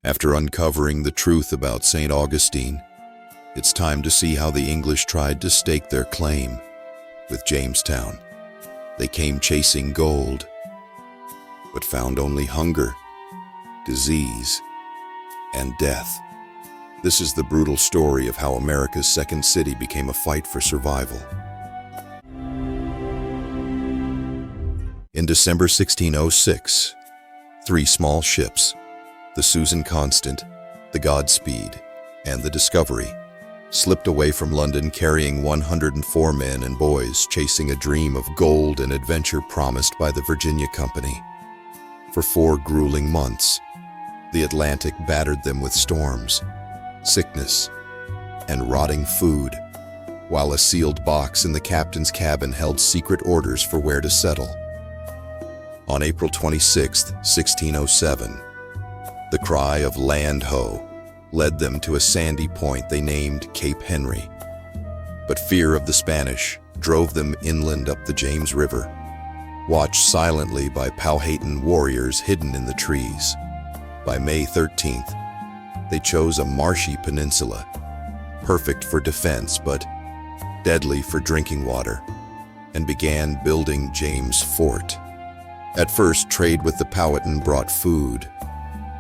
After uncovering the truth about St. Augustine, it's time to see how the English tried to stake their claim with Jamestown. They came chasing gold, but found only hunger, disease, and death. This is the brutal story of how America's second city became a fight for survival. In December 1606, three small ships, the Susan Constant, the Godspeed, and the Discovery, slipped away from London carrying 104 men and boys chasing a dream of gold and adventure promised by the Virginia Company. For 4 grueling months, the Atlantic battered them with storms, sickness, and rotting food, while a sealed box in the captain's cabin held secret orders for where to settle. On April 26, 1607, the cry of "Land ho!" led them to a sandy point they named Cape Henry. But fear of the Spanish drove them inland up the James River, watched silently by Powhatan warriors hidden in the trees. By May 13th, they chose a marshy peninsula, perfect for defense but deadly for drinking water, and began building James Fort. At first, trade with the Powhatan brought food,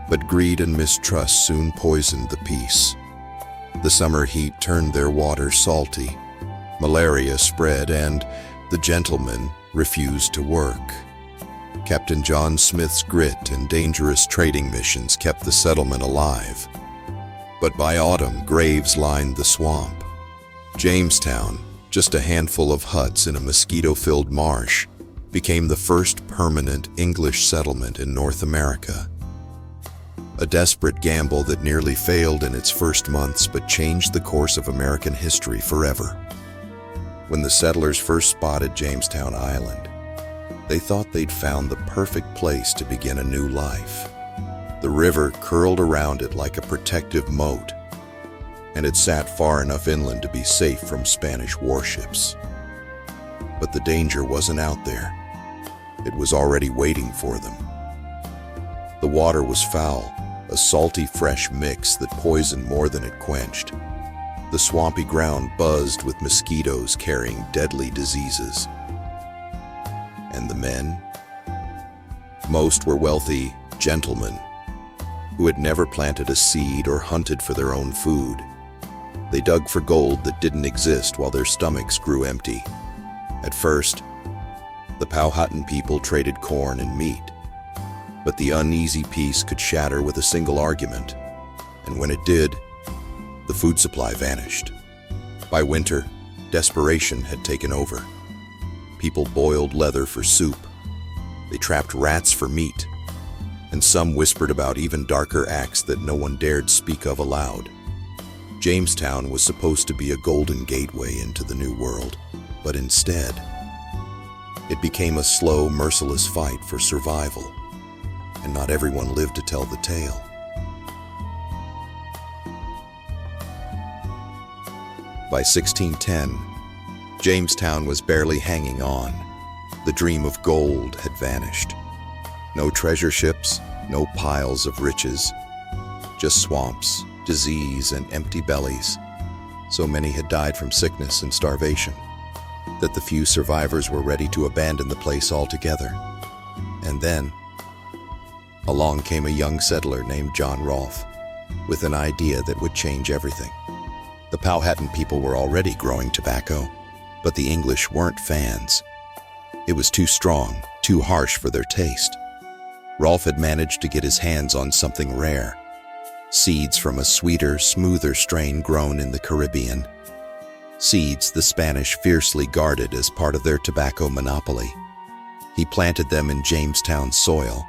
but greed and mistrust soon poisoned the peace. The summer heat turned their water salty, malaria spread, and the gentlemen refused to work. Captain John Smith's grit and dangerous trading missions kept the settlement alive. But by autumn, graves lined the swamp. Jamestown, just a handful of huts in a mosquito-filled marsh, became the first permanent English settlement in North America. A desperate gamble that nearly failed in its first months but changed the course of American history forever. When the settlers first spotted Jamestown Island, they thought they'd found the perfect place to begin a new life. The river curled around it like a protective moat, and it sat far enough inland to be safe from Spanish warships. But the danger wasn't out there. It was already waiting for them. The water was foul, a salty, fresh mix that poisoned more than it quenched. The swampy ground buzzed with mosquitoes carrying deadly diseases. And the men? Most were wealthy gentlemen who had never planted a seed or hunted for their own food. They dug for gold that didn't exist while their stomachs grew empty. At first, the Powhatan people traded corn and meat, but the uneasy peace could shatter with a single argument, and when it did, the food supply vanished. By winter, desperation had taken over. People boiled leather for soup, they trapped rats for meat, and some whispered about even darker acts that no one dared speak of aloud. Jamestown was supposed to be a golden gateway into the New World, but instead, it became a slow, merciless fight for survival, and not everyone lived to tell the tale. By 1610, Jamestown was barely hanging on. The dream of gold had vanished. No treasure ships, no piles of riches, just swamps, disease, and empty bellies. So many had died from sickness and starvation that the few survivors were ready to abandon the place altogether. And then, along came a young settler named John Rolfe, with an idea that would change everything. The Powhatan people were already growing tobacco, but the English weren't fans. It was too strong, too harsh for their taste. Rolfe had managed to get his hands on something rare, seeds from a sweeter, smoother strain grown in the Caribbean. Seeds the Spanish fiercely guarded as part of their tobacco monopoly. He planted them in Jamestown soil,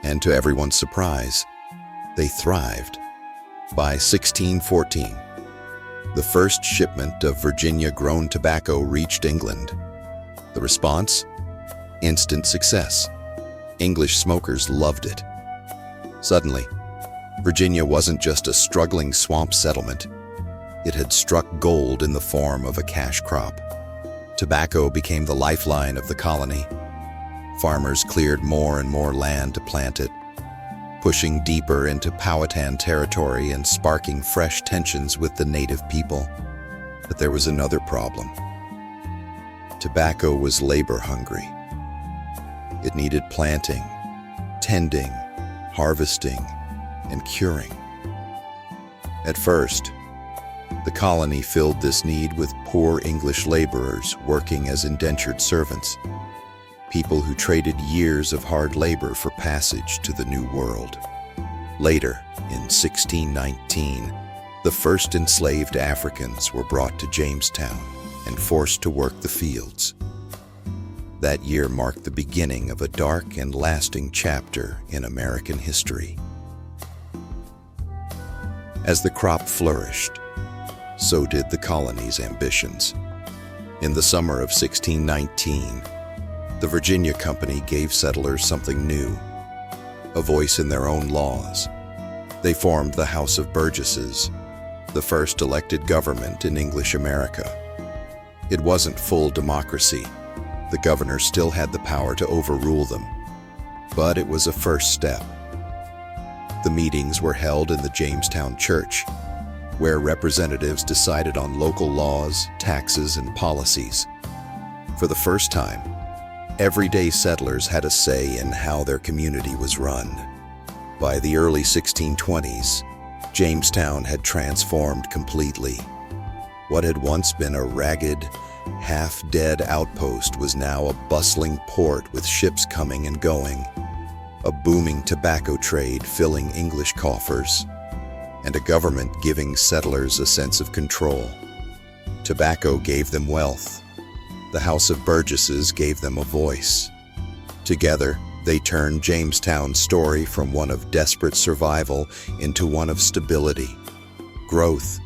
and to everyone's surprise, they thrived. By 1614, the first shipment of Virginia-grown tobacco reached England. The response? Instant success. English smokers loved it. Suddenly, Virginia wasn't just a struggling swamp settlement. It had struck gold in the form of a cash crop. Tobacco became the lifeline of the colony. Farmers cleared more and more land to plant it, pushing deeper into Powhatan territory and sparking fresh tensions with the native people. But there was another problem. Tobacco was labor-hungry. It needed planting, tending, harvesting, and curing. At first, the colony filled this need with poor English laborers working as indentured servants, people who traded years of hard labor for passage to the New World. Later, in 1619, the first enslaved Africans were brought to Jamestown and forced to work the fields. That year marked the beginning of a dark and lasting chapter in American history. As the crop flourished, so did the colony's ambitions. In the summer of 1619, the Virginia Company gave settlers something new, a voice in their own laws. They formed the House of Burgesses, the first elected government in English America. It wasn't full democracy. The governor still had the power to overrule them, but it was a first step. The meetings were held in the Jamestown Church, where representatives decided on local laws, taxes, and policies. For the first time, everyday settlers had a say in how their community was run. By the early 1620s, Jamestown had transformed completely. What had once been a ragged, half-dead outpost was now a bustling port with ships coming and going, a booming tobacco trade filling English coffers, and a government giving settlers a sense of control. Tobacco gave them wealth. The House of Burgesses gave them a voice. Together, they turned Jamestown's story from one of desperate survival into one of stability, growth,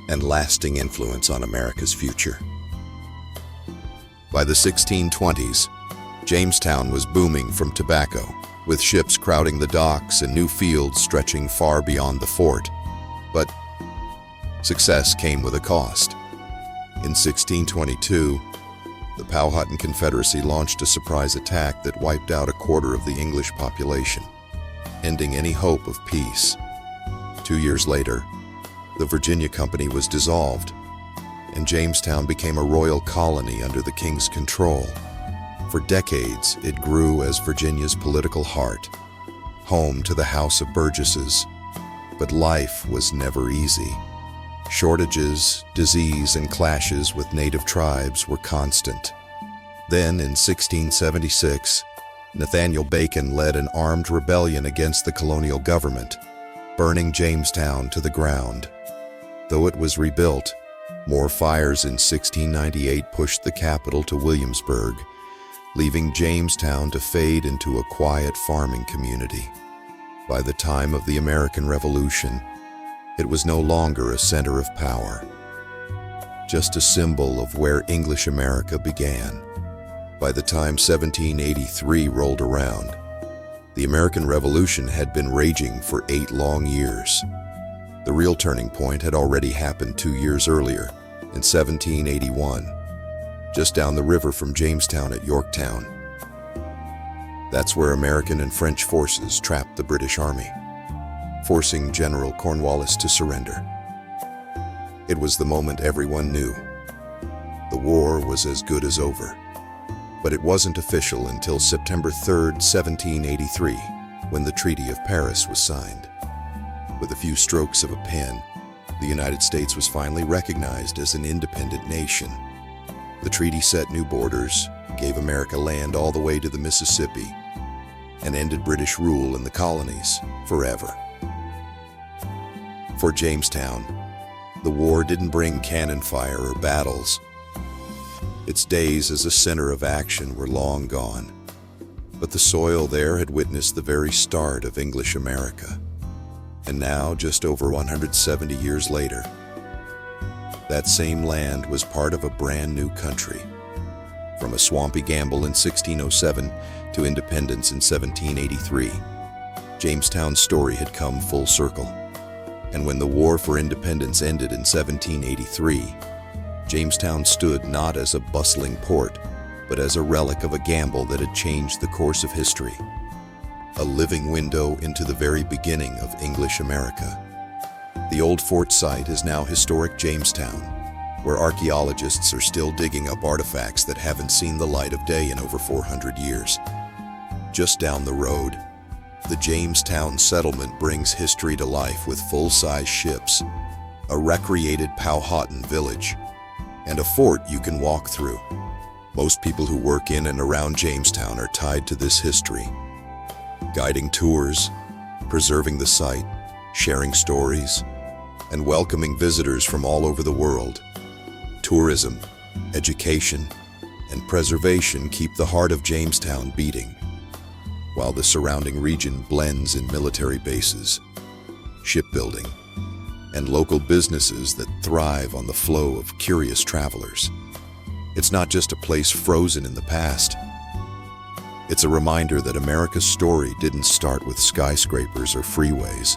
and lasting influence on America's future. By the 1620s, Jamestown was booming from tobacco, with ships crowding the docks and new fields stretching far beyond the fort. But success came with a cost. In 1622, the Powhatan Confederacy launched a surprise attack that wiped out a quarter of the English population, ending any hope of peace. 2 years later, the Virginia Company was dissolved, and Jamestown became a royal colony under the king's control. For decades, it grew as Virginia's political heart, home to the House of Burgesses. But life was never easy. Shortages, disease, and clashes with native tribes were constant. Then, in 1676, Nathaniel Bacon led an armed rebellion against the colonial government, burning Jamestown to the ground. Though it was rebuilt, more fires in 1698 pushed the capital to Williamsburg, leaving Jamestown to fade into a quiet farming community. By the time of the American Revolution, it was no longer a center of power, just a symbol of where English America began. By the time 1783 rolled around, the American Revolution had been raging for 8 long years. The real turning point had already happened 2 years earlier, in 1781. Just down the river from Jamestown at Yorktown. That's where American and French forces trapped the British Army, forcing General Cornwallis to surrender. It was the moment everyone knew. The war was as good as over. But it wasn't official until September 3, 1783, when the Treaty of Paris was signed. With a few strokes of a pen, the United States was finally recognized as an independent nation. The treaty set new borders, gave America land all the way to the Mississippi, and ended British rule in the colonies forever. For Jamestown, the war didn't bring cannon fire or battles. Its days as a center of action were long gone, but the soil there had witnessed the very start of English America. And now, just over 170 years later, that same land was part of a brand new country. From a swampy gamble in 1607 to independence in 1783, Jamestown's story had come full circle. And when the War for Independence ended in 1783, Jamestown stood not as a bustling port, but as a relic of a gamble that had changed the course of history. a living window into the very beginning of English America. The old fort site is now historic Jamestown, where archaeologists are still digging up artifacts that haven't seen the light of day in over 400 years. Just down the road, the Jamestown Settlement brings history to life with full-size ships, a recreated Powhatan village, and a fort you can walk through. Most people who work in and around Jamestown are tied to this history, guiding tours, preserving the site, sharing stories, and welcoming visitors from all over the world. Tourism, education, and preservation keep the heart of Jamestown beating, while the surrounding region blends in military bases, shipbuilding, and local businesses that thrive on the flow of curious travelers. It's not just a place frozen in the past. It's a reminder that America's story didn't start with skyscrapers or freeways.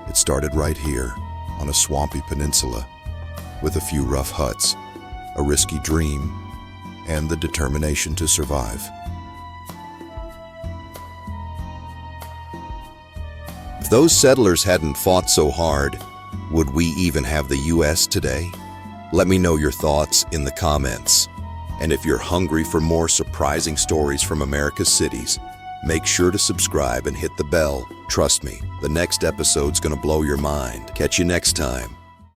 It started right here, on a swampy peninsula, with a few rough huts, a risky dream, and the determination to survive. If those settlers hadn't fought so hard, would we even have the U.S. today? Let me know your thoughts in the comments. And if you're hungry for more surprising stories from America's cities, make sure to subscribe and hit the bell. Trust me, the next episode's gonna blow your mind. Catch you next time.